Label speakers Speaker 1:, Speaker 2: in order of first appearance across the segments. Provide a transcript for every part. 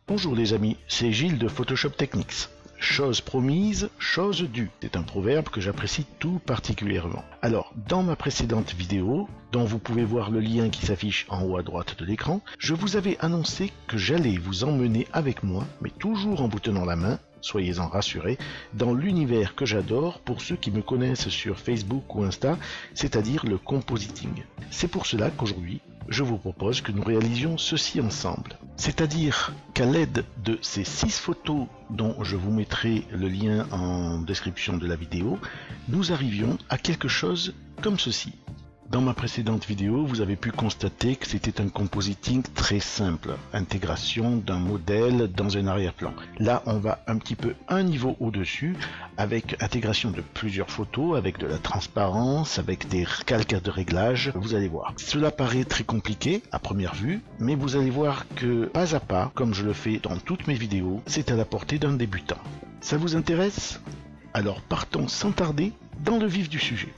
Speaker 1: Bonjour les amis, c'est Gilles de Photoshop Techniques. Chose promise, chose due. C'est un proverbe que j'apprécie tout particulièrement. Alors, dans ma précédente vidéo, dont vous pouvez voir le lien qui s'affiche en haut à droite de l'écran, je vous avais annoncé que j'allais vous emmener avec moi, mais toujours en vous tenant la main, soyez-en rassurés, dans l'univers que j'adore pour ceux qui me connaissent sur Facebook ou Insta, c'est-à-dire le compositing. C'est pour cela qu'aujourd'hui, je vous propose que nous réalisions ceci ensemble. C'est-à-dire qu'à l'aide de ces 6 photos dont je vous mettrai le lien en description de la vidéo, nous arrivions à quelque chose comme ceci. Dans ma précédente vidéo, vous avez pu constater que c'était un compositing très simple. Intégration d'un modèle dans un arrière-plan. Là, on va un petit peu un niveau au-dessus, avec intégration de plusieurs photos, avec de la transparence, avec des calques de réglage. Vous allez voir. Cela paraît très compliqué à première vue, mais vous allez voir que pas à pas, comme je le fais dans toutes mes vidéos, c'est à la portée d'un débutant. Ça vous intéresse? Alors partons sans tarder dans le vif du sujet.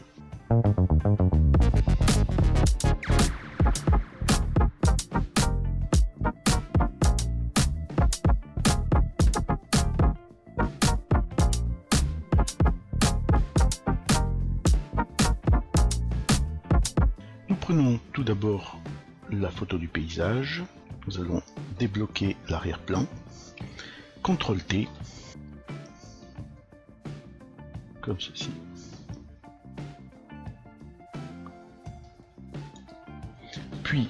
Speaker 1: Nous prenons tout d'abord la photo du paysage, nous allons débloquer l'arrière-plan, CTRL-T, comme ceci. Puis,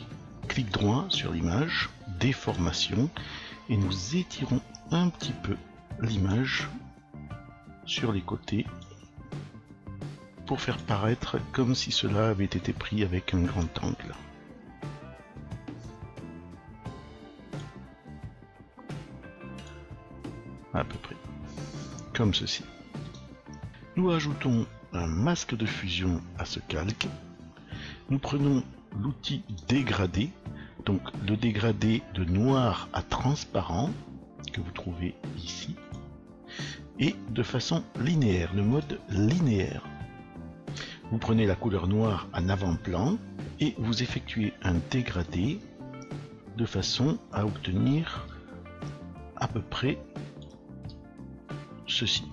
Speaker 1: clic droit sur l'image, déformation, et nous étirons un petit peu l'image sur les côtés pour faire paraître comme si cela avait été pris avec un grand angle. À peu près, comme ceci. Nous ajoutons un masque de fusion à ce calque. Nous prenons l'outil dégradé, donc le dégradé de noir à transparent que vous trouvez ici, et de façon linéaire, le mode linéaire. Vous prenez la couleur noire en avant-plan et vous effectuez un dégradé de façon à obtenir à peu près ceci.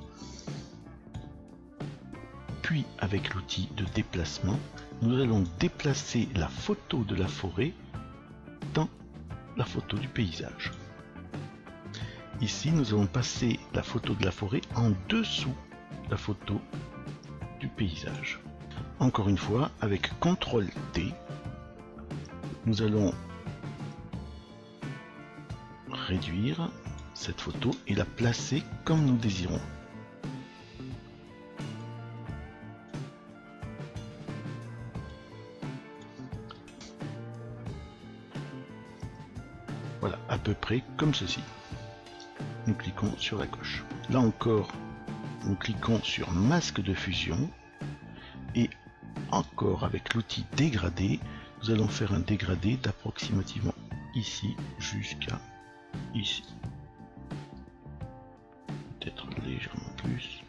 Speaker 1: Puis avec l'outil de déplacement, nous allons déplacer la photo de la forêt dans la photo du paysage. Ici, nous allons passer la photo de la forêt en dessous de la photo du paysage. Encore une fois, avec CTRL-T, nous allons réduire cette photo et la placer comme nous désirons. Voilà, à peu près comme ceci. Nous cliquons sur la gauche. Là encore, nous cliquons sur masque de fusion et encore avec l'outil dégradé, nous allons faire un dégradé d'approximativement ici jusqu'à ici. Peut-être légèrement plus.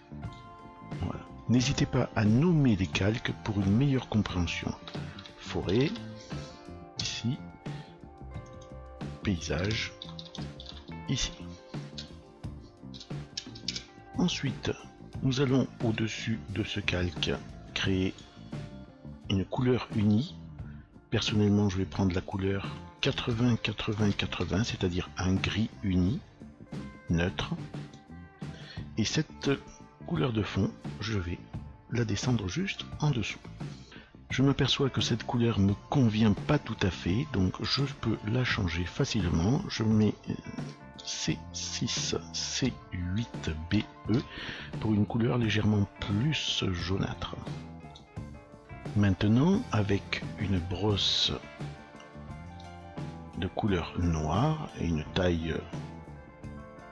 Speaker 1: Voilà. N'hésitez pas à nommer les calques pour une meilleure compréhension. Forêt, ici. Paysage, ici. Ensuite, nous allons au-dessus de ce calque créer une couleur unie. Personnellement, je vais prendre la couleur 80-80-80, c'est-à-dire un gris uni, neutre. Et cette couleur de fond, je vais la descendre juste en dessous. Je m'aperçois que cette couleur me convient pas tout à fait, donc je peux la changer facilement. Je mets C6, C8, BE pour une couleur légèrement plus jaunâtre. Maintenant, avec une brosse de couleur noire et une taille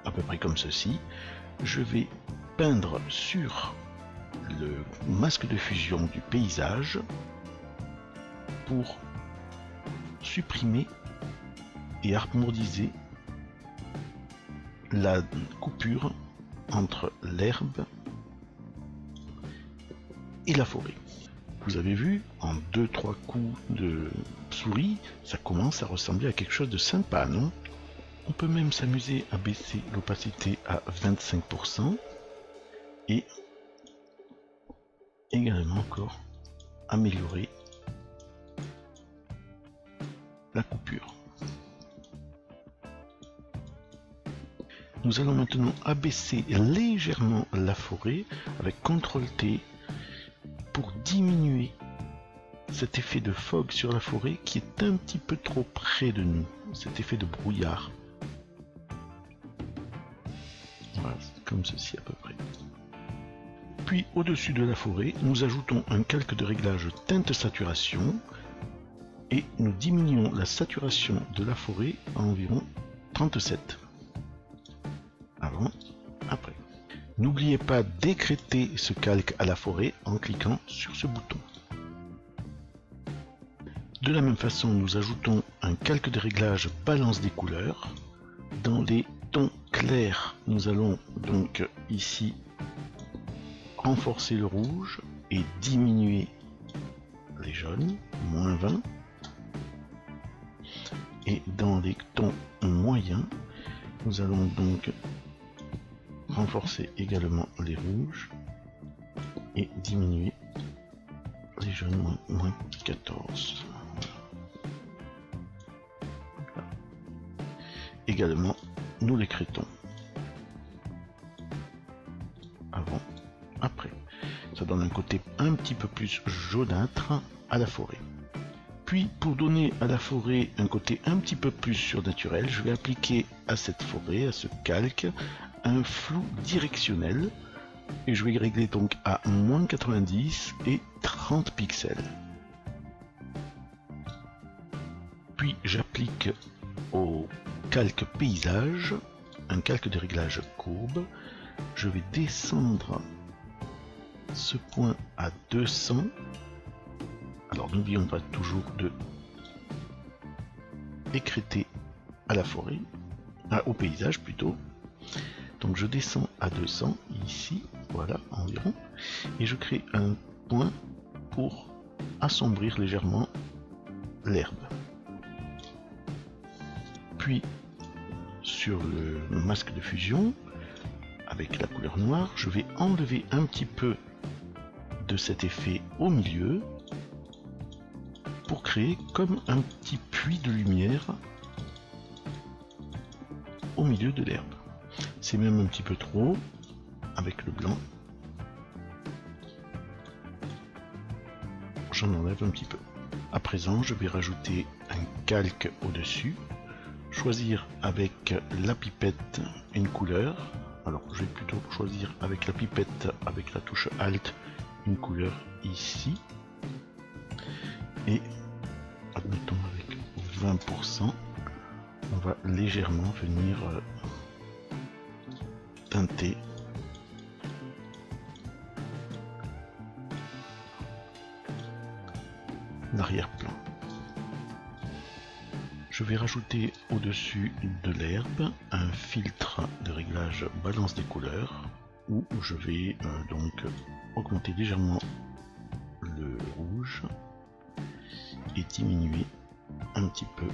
Speaker 1: à peu près comme ceci, je vais peindre sur le masque de fusion du paysage pour supprimer et harmoniser la coupure entre l'herbe et la forêt. Vous avez vu, en 2-3 coups de souris, ça commence à ressembler à quelque chose de sympa, non? On peut même s'amuser à baisser l'opacité à 25% et également encore améliorer la coupure. Nous allons maintenant abaisser légèrement la forêt avec CTRL-T pour diminuer cet effet de fog sur la forêt qui est un petit peu trop près de nous, cet effet de brouillard. Voilà, comme ceci à peu près. Puis au-dessus de la forêt, nous ajoutons un calque de réglage teinte saturation et nous diminuons la saturation de la forêt à environ 37. Avant, après. N'oubliez pas d'écrêter ce calque à la forêt en cliquant sur ce bouton. De la même façon, nous ajoutons un calque de réglage balance des couleurs. Dans les tons clairs, nous allons donc ici renforcer le rouge et diminuer les jaunes, moins 20. Et dans les tons moyens, nous allons donc renforcer également les rouges et diminuer les jaunes, moins 14. Voilà. Également, nous l'écrétons. Avant, après. Ça donne un côté un petit peu plus jaunâtre à la forêt. Puis, pour donner à la forêt un côté un petit peu plus surnaturel, je vais appliquer à cette forêt, à ce calque, un flou directionnel. Et je vais régler donc à moins 90 et 30 pixels. Puis, j'applique au calque paysage un calque de réglage courbe. Je vais descendre ce point à 200. Alors n'oublions pas toujours de écréter à la forêt, au paysage plutôt. Donc je descends à 200 ici, voilà environ, et je crée un point pour assombrir légèrement l'herbe. Puis sur le masque de fusion, avec la couleur noire, je vais enlever un petit peu de cet effet au milieu pour créer comme un petit puits de lumière au milieu de l'herbe. C'est même un petit peu trop avec le blanc. J'en enlève un petit peu. À présent, je vais rajouter un calque au-dessus, choisir avec la pipette une couleur. Alors, je vais plutôt choisir avec la pipette, avec la touche Alt, une couleur ici. Et admettons avec 20%, on va légèrement venir teinter l'arrière-plan. Je vais rajouter au-dessus de l'herbe un filtre de réglage balance des couleurs où je vais donc augmenter légèrement le rouge et diminuer un petit peu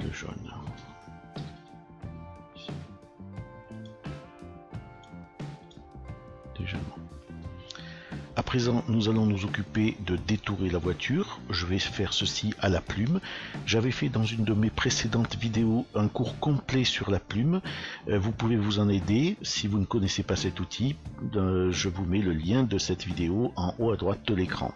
Speaker 1: le jaune. Légèrement. À présent, nous allons nous occuper de détourer la voiture. Je vais faire ceci à la plume. J'avais fait dans une de mes précédentes vidéos un cours complet sur la plume. Vous pouvez vous en aider. Si vous ne connaissez pas cet outil, je vous mets le lien de cette vidéo en haut à droite de l'écran.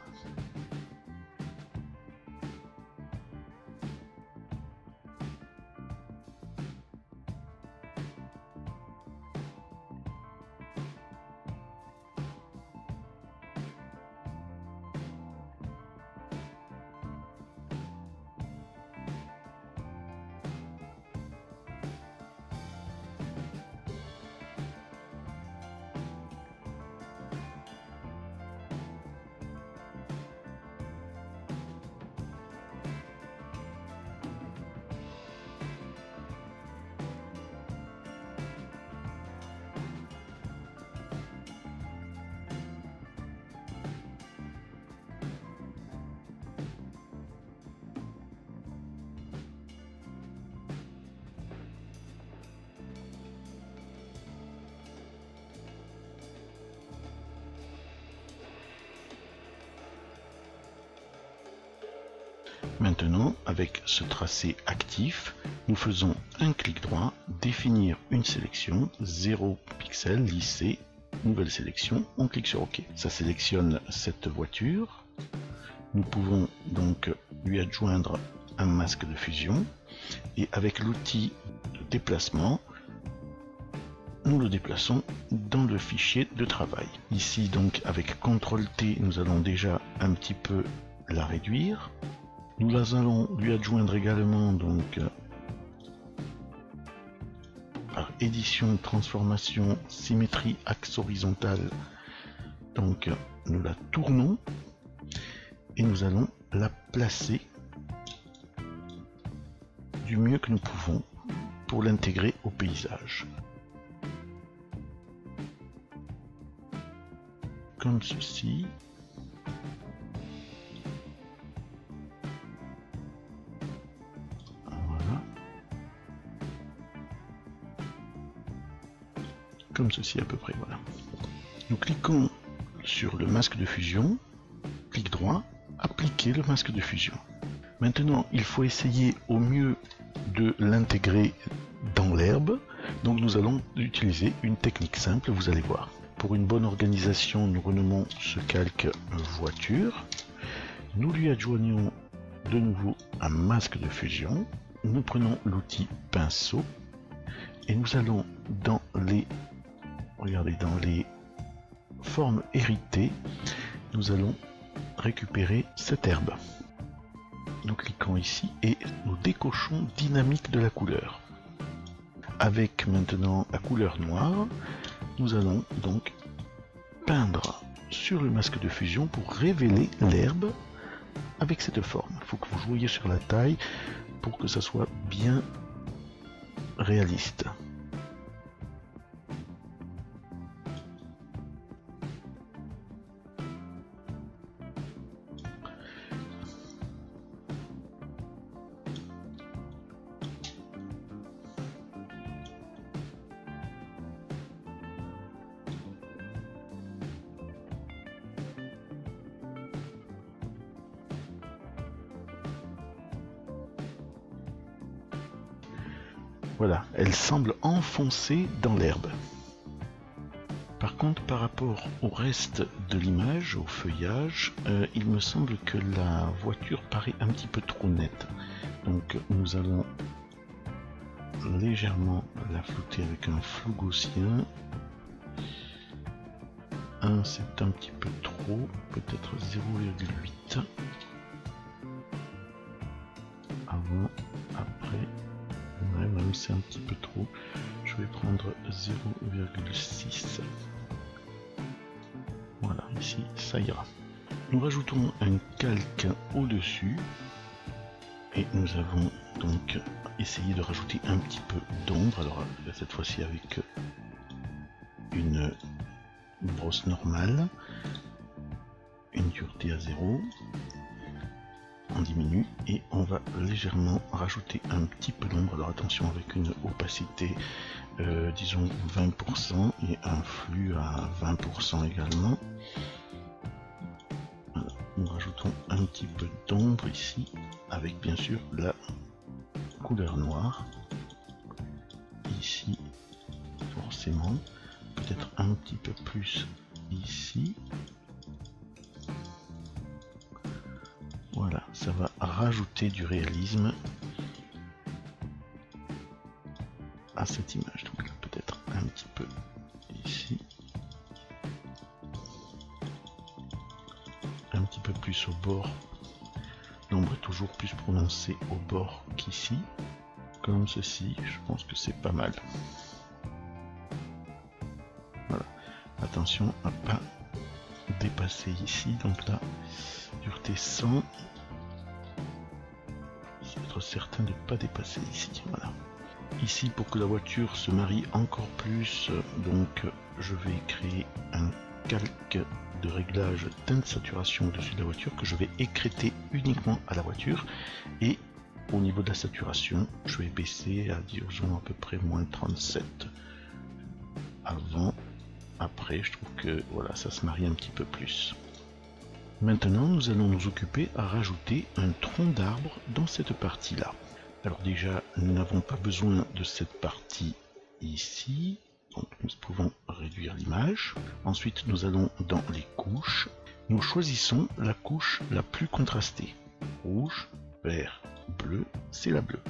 Speaker 1: Maintenant, avec ce tracé actif, nous faisons un clic droit, définir une sélection, 0 pixel, lisser, nouvelle sélection, on clique sur OK. Ça sélectionne cette voiture. Nous pouvons donc lui adjoindre un masque de fusion et avec l'outil de déplacement, nous le déplaçons dans le fichier de travail. Ici donc avec CTRL T, nous allons déjà un petit peu la réduire. Nous allons lui adjoindre également donc par édition, transformation, symétrie, axe horizontal. Donc nous la tournons et nous allons la placer du mieux que nous pouvons pour l'intégrer au paysage. Comme ceci. Voilà. Comme ceci à peu près, voilà. Nous cliquons sur le masque de fusion, clic droit, appliquer le masque de fusion. Maintenant, il faut essayer au mieux de l'intégrer dans l'herbe. Donc nous allons utiliser une technique simple, vous allez voir. Pour une bonne organisation, nous renommons ce calque voiture. Nous lui adjoignons de nouveau un masque de fusion. Nous prenons l'outil pinceau et nous allons dans les, regardez, dans les formes héritées, nous allons récupérer cette herbe. Nous cliquons ici et nous décochons dynamique de la couleur. Avec maintenant la couleur noire, nous allons donc peindre sur le masque de fusion pour révéler l'herbe avec cette forme. Il faut que vous jouiez sur la taille pour que ça soit bien réaliste. Voilà, elle semble enfoncée dans l'herbe. Par contre, par rapport au reste de l'image, au feuillage, il me semble que la voiture paraît un petit peu trop nette. Donc nous allons légèrement la flouter avec un flou gaussien. 1 c'est un petit peu trop, peut-être 0,8. Avant, après. Ouais, même c'est un petit peu trop. Je vais prendre 0,6. Voilà, ici, ça ira. Nous rajoutons un calque au-dessus. Et nous avons donc essayé de rajouter un petit peu d'ombre. Alors, cette fois-ci avec une brosse normale. Une dureté à 0. On diminue et on va légèrement rajouter un petit peu d'ombre. Alors attention, avec une opacité disons 20% et un flux à 20% également. Voilà. Nous rajoutons un petit peu d'ombre ici avec bien sûr la couleur noire ici, forcément peut-être un petit peu plus ici. Voilà, ça va rajouter du réalisme à cette image. Donc peut-être un petit peu ici. Un petit peu plus au bord. L'ombre est toujours plus prononcée au bord qu'ici. Comme ceci, je pense que c'est pas mal. Voilà. Attention à pas dépasser ici. Donc là, dureté 100. Être certain de ne pas dépasser ici. Voilà. Ici, pour que la voiture se marie encore plus, donc je vais créer un calque de réglage teinte saturation au-dessus de la voiture que je vais écrêter uniquement à la voiture. Et au niveau de la saturation, je vais baisser à disons à peu près moins 37. Avant, après, je trouve que voilà, ça se marie un petit peu plus. Maintenant, nous allons nous occuper à rajouter un tronc d'arbre dans cette partie-là. Alors déjà, nous n'avons pas besoin de cette partie ici, donc nous pouvons réduire l'image. Ensuite, nous allons dans les couches. Nous choisissons la couche la plus contrastée. Rouge, vert, bleu, c'est la bleue.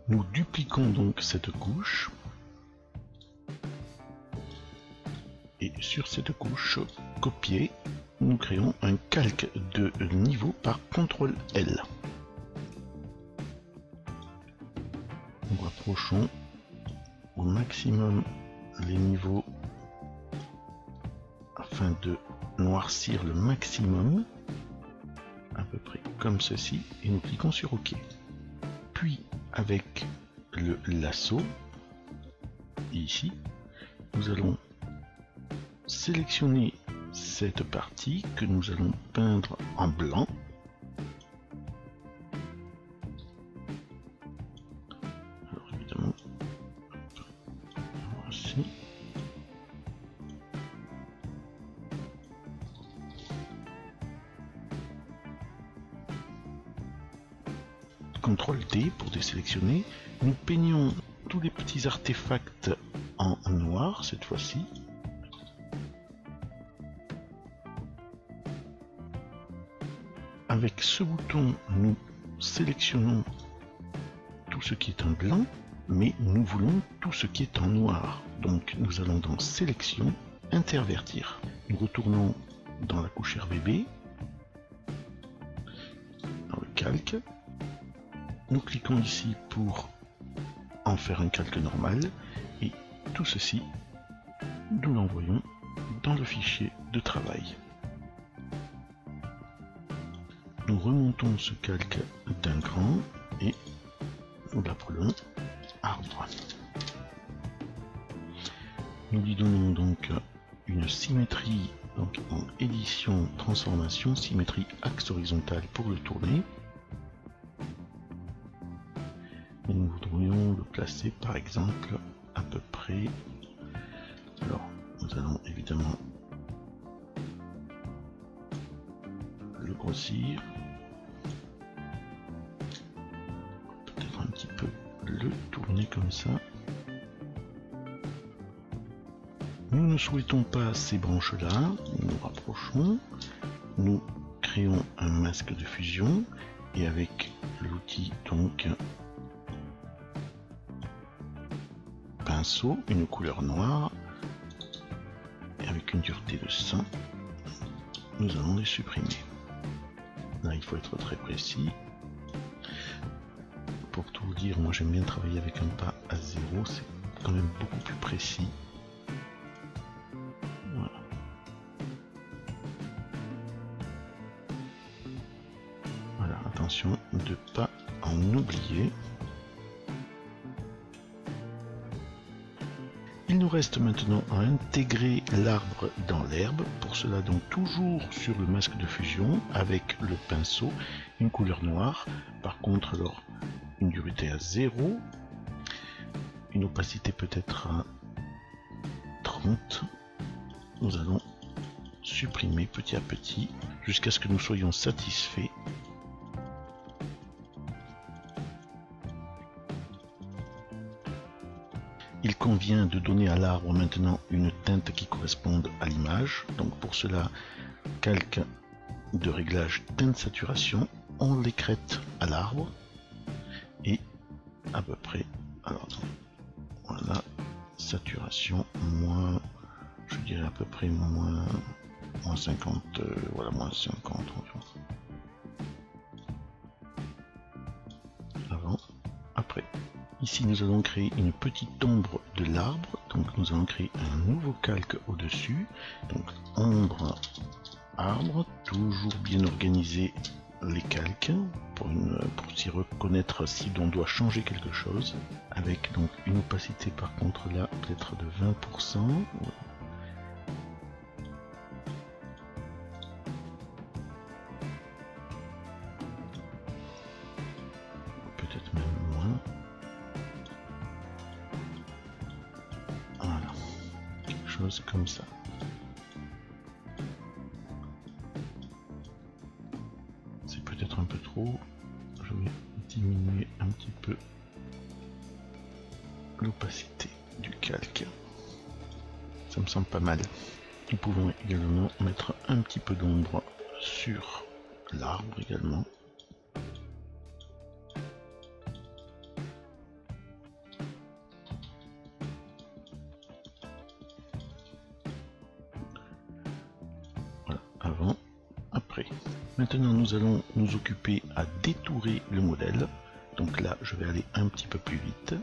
Speaker 1: Nous dupliquons donc cette couche. Et sur cette couche copier, nous créons un calque de niveau par CTRL L. Nous rapprochons au maximum les niveaux afin de noircir le maximum, à peu près comme ceci, et nous cliquons sur OK. Puis avec le lasso, ici, nous allons sélectionner cette partie que nous allons peindre en blanc. Alors évidemment, voici. CTRL D pour désélectionner. Nous peignons tous les petits artefacts en noir cette fois-ci. Avec ce bouton, nous sélectionnons tout ce qui est en blanc, mais nous voulons tout ce qui est en noir. Donc nous allons dans Sélection, Intervertir. Nous retournons dans la couche RVB, dans le calque. Nous cliquons ici pour en faire un calque normal, et tout ceci, nous l'envoyons dans le fichier de travail. Nous remontons ce calque d'un cran et nous l'appelons arbre. Nous lui donnons donc une symétrie, donc en édition, transformation, symétrie axe horizontal pour le tourner. Et nous voudrions le placer par exemple à peu près. Alors nous allons évidemment le grossir, peut-être un petit peu le tourner comme ça. Nous ne souhaitons pas ces branches là, nous rapprochons, nous créons un masque de fusion et avec l'outil donc pinceau, une couleur noire et avec une dureté de 100, nous allons les supprimer. Là, il faut être très précis. Pour tout vous dire, moi j'aime bien travailler avec un pas à 0, c'est quand même beaucoup plus précis. Voilà. Voilà, attention de ne pas en oublier. Il nous reste maintenant à intégrer l'arbre dans l'herbe. Pour cela, donc toujours sur le masque de fusion avec le pinceau, une couleur noire. Par contre, alors une dureté à 0, une opacité peut-être à 30. Nous allons supprimer petit à petit jusqu'à ce que nous soyons satisfaits. Il convient de donner à l'arbre maintenant une teinte qui corresponde à l'image. Donc pour cela, calque de réglage teinte saturation, on l'écrète à l'arbre et à peu près, alors voilà, saturation moins, je dirais à peu près moins 50, voilà, moins 50 environ. Avant, après. Ici, nous allons créer une petite ombre de l'arbre. Donc, nous allons créer un nouveau calque au-dessus. Donc, ombre, arbre, toujours bien organiser les calques pour s'y reconnaître si l'on doit changer quelque chose. Avec donc une opacité par contre là, peut-être de 20%. Peut-être même moins. Voilà, quelque chose comme ça. trop. Je vais diminuer un petit peu l'opacité du calque. Ça me semble pas mal. Nous pouvons également mettre un petit peu d'ombre sur l'arbre également. Voilà, avant, après. Maintenant nous allons nous occuper à détourer le modèle. Donc là je vais aller un petit peu plus vite.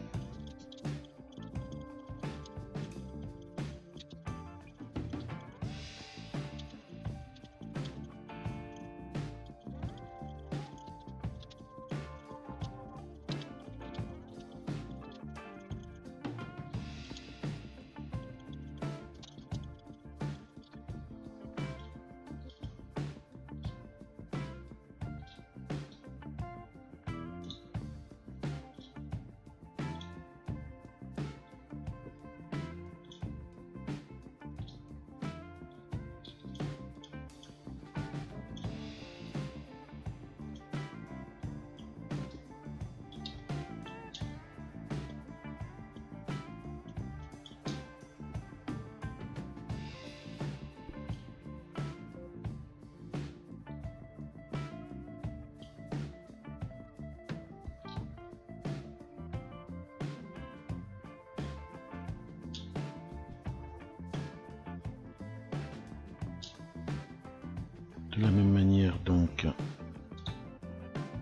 Speaker 1: De la même manière, donc,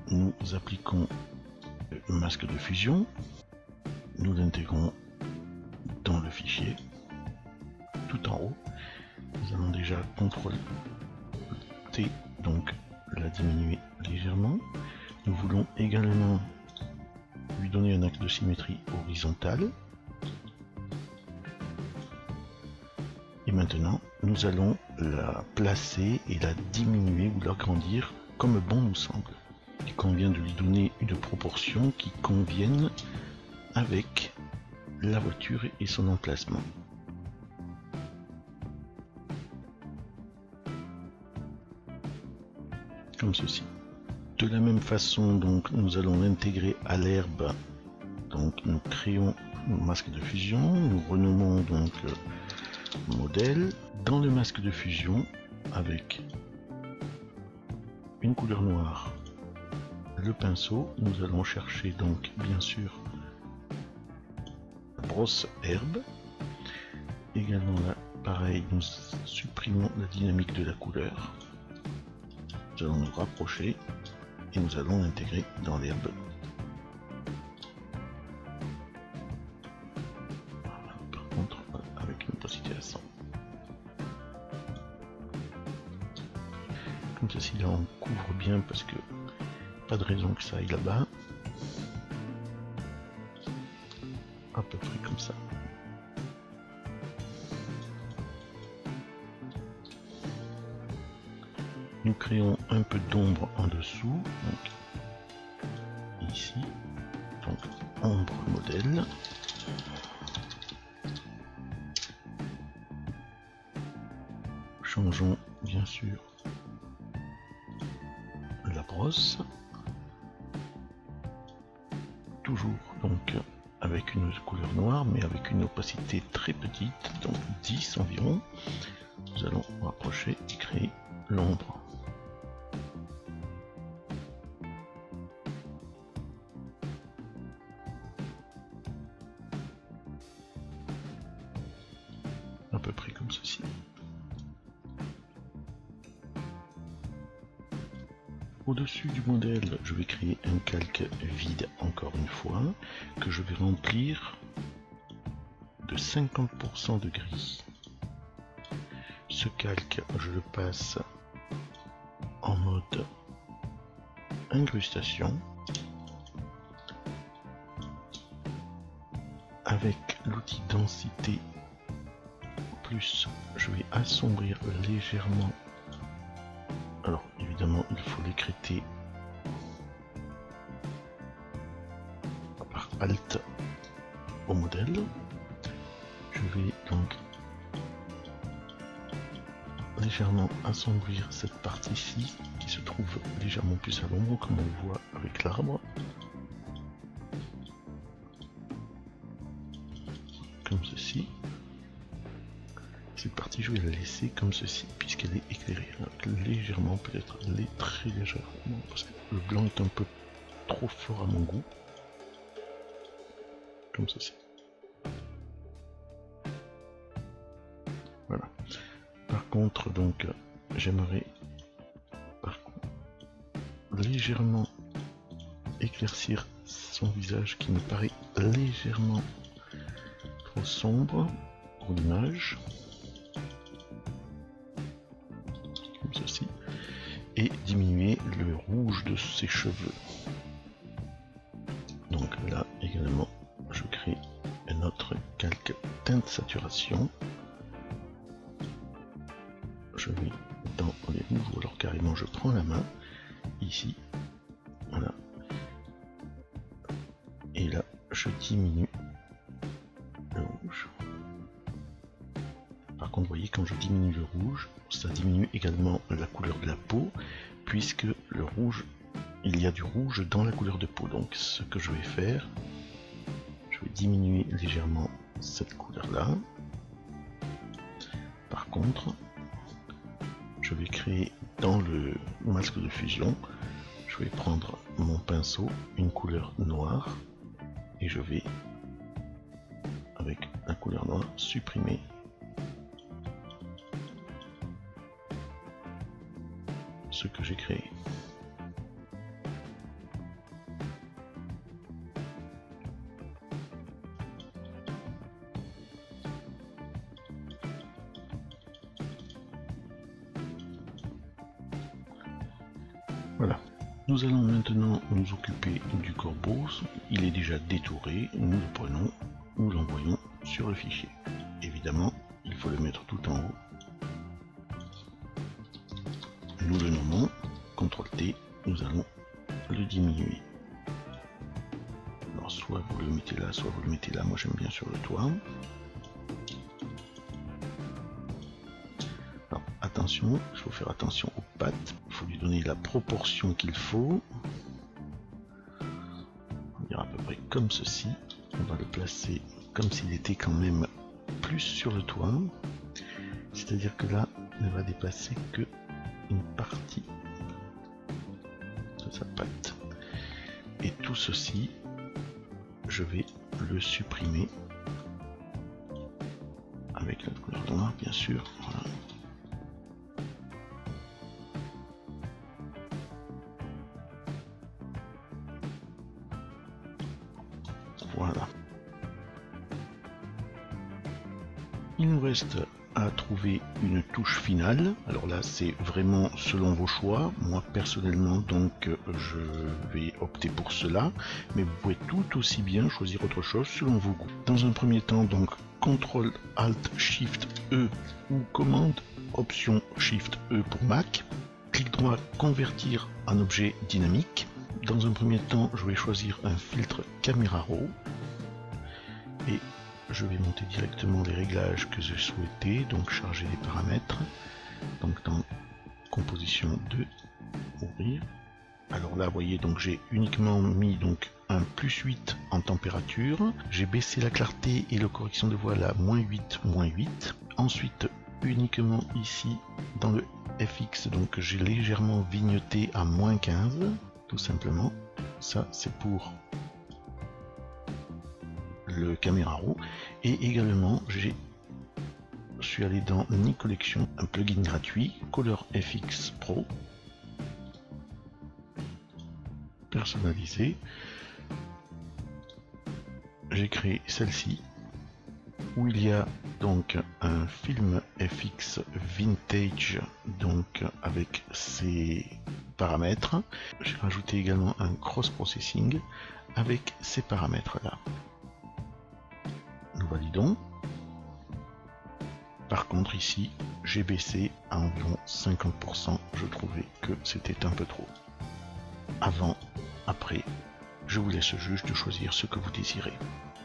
Speaker 1: nous appliquons le masque de fusion, nous l'intégrons dans le fichier, tout en haut. Nous allons déjà CTRL T, donc la diminuer légèrement. Nous voulons également lui donner un axe de symétrie horizontal. Et maintenant, nous allons la placer et la diminuer ou l'agrandir comme bon nous semble. Il convient de lui donner une proportion qui convienne avec la voiture et son emplacement. Comme ceci. De la même façon, donc, nous allons l'intégrer à l'herbe. Donc, nous créons un masque de fusion, nous renommons donc modèle. Dans le masque de fusion, avec une couleur noire, le pinceau, nous allons chercher donc bien sûr la brosse herbe. Également là, pareil, nous supprimons la dynamique de la couleur. Nous allons nous rapprocher et nous allons l'intégrer dans l'herbe. Par contre, avec une opacité à 100. Comme ceci, là on couvre bien parce que pas de raison que ça aille là-bas. À peu près comme ça. Nous créons un peu d'ombre en dessous, donc ici, donc ombre modèle. Changeons bien sûr la brosse, toujours donc avec une couleur noire mais avec une opacité très petite, donc 10 environ. Nous allons rapprocher et créer l'ombre. À peu près comme ceci. Au-dessus du modèle, je vais créer un calque vide encore une fois, que je vais remplir de 50% de gris. Ce calque, je le passe en mode incrustation. Avec l'outil densité plus, je vais assombrir légèrement. Alors évidemment il faut l'écrêter par Alt au modèle. Je vais donc légèrement assombrir cette partie-ci qui qui se trouve légèrement plus à l'ombre, comme on le voit avec l'arbre. Comme ceci. Cette partie, je vais la laisser comme ceci, puisqu'elle est éclairée. Alors, légèrement, peut-être, elle est très légèrement, parce que le blanc est un peu trop fort à mon goût. Comme ceci. Voilà. Par contre, donc, j'aimerais légèrement éclaircir son visage qui me paraît légèrement trop sombre pour l'image. Comme ceci. Et diminuer le rouge de ses cheveux. Donc là également, je crée un autre calque teinte saturation. Je vais dans les rouges, ou alors carrément je prends la main, ici, voilà, et là je diminue le rouge. Par contre, vous voyez, quand je diminue le rouge, ça diminue également la couleur de la peau, puisque le rouge, il y a du rouge dans la couleur de peau. Donc ce que je vais faire, je vais diminuer légèrement cette couleur là. Par contre, je vais créer dans le masque de fusion, je vais prendre mon pinceau, une couleur noire, et je vais, avec la couleur noire, supprimer ce que j'ai créé. Voilà. Nous allons maintenant nous occuper du corbeau. Il est déjà détouré. Nous le prenons, nous l'envoyons sur le fichier. Évidemment, il faut le mettre tout en haut. Nous le nommons, CTRL T, nous allons le diminuer. Alors soit vous le mettez là, soit vous le mettez là, moi j'aime bien sur le toit. Alors attention, il faut faire attention aux pattes, il faut lui donner la proportion qu'il faut. On dirait à peu près comme ceci, on va le placer comme s'il était quand même plus sur le toit. C'est-à-dire que là, il ne va dépasser que une partie de sa patte. Et tout ceci, je vais le supprimer avec la couleur noire, bien sûr. Voilà. Voilà. Il nous reste à trouver une touche finale. Alors là, c'est vraiment selon vos choix. Moi personnellement, donc, je vais opter pour cela, mais vous pouvez tout aussi bien choisir autre chose selon vos goûts. Dans un premier temps, donc, CTRL ALT SHIFT E ou commande option SHIFT E pour Mac. Clic droit, convertir en objet dynamique. Dans un premier temps, je vais choisir un filtre Camera Raw et je vais monter directement les réglages que je souhaitais, donc charger les paramètres. Donc dans composition 2, ouvrir. Alors là, vous voyez, donc j'ai uniquement mis donc un +8 en température. J'ai baissé la clarté et la correction de voile à -8, -8. Ensuite, uniquement ici dans le FX, donc j'ai légèrement vignoté à -15, tout simplement. Ça, c'est pour le Camera Raw. Et également, je suis allé dans Ni Collection, un plugin gratuit, Color FX Pro, personnalisé. J'ai créé celle-ci, où il y a donc un film FX vintage, donc avec ses paramètres. J'ai rajouté également un cross-processing avec ces paramètres-là. Nous validons. Par contre ici, j'ai baissé à environ 50%. Je trouvais que c'était un peu trop. Avant, après, je vous laisse juge de choisir ce que vous désirez.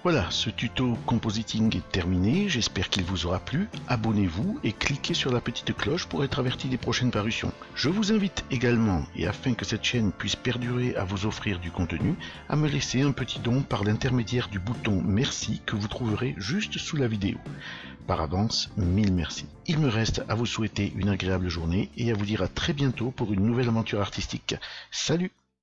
Speaker 1: Voilà, ce tuto compositing est terminé, j'espère qu'il vous aura plu. Abonnez-vous et cliquez sur la petite cloche pour être averti des prochaines parutions. Je vous invite également, et afin que cette chaîne puisse perdurer à vous offrir du contenu, à me laisser un petit don par l'intermédiaire du bouton merci que vous trouverez juste sous la vidéo. Par avance, mille merci. Il me reste à vous souhaiter une agréable journée et à vous dire à très bientôt pour une nouvelle aventure artistique. Salut!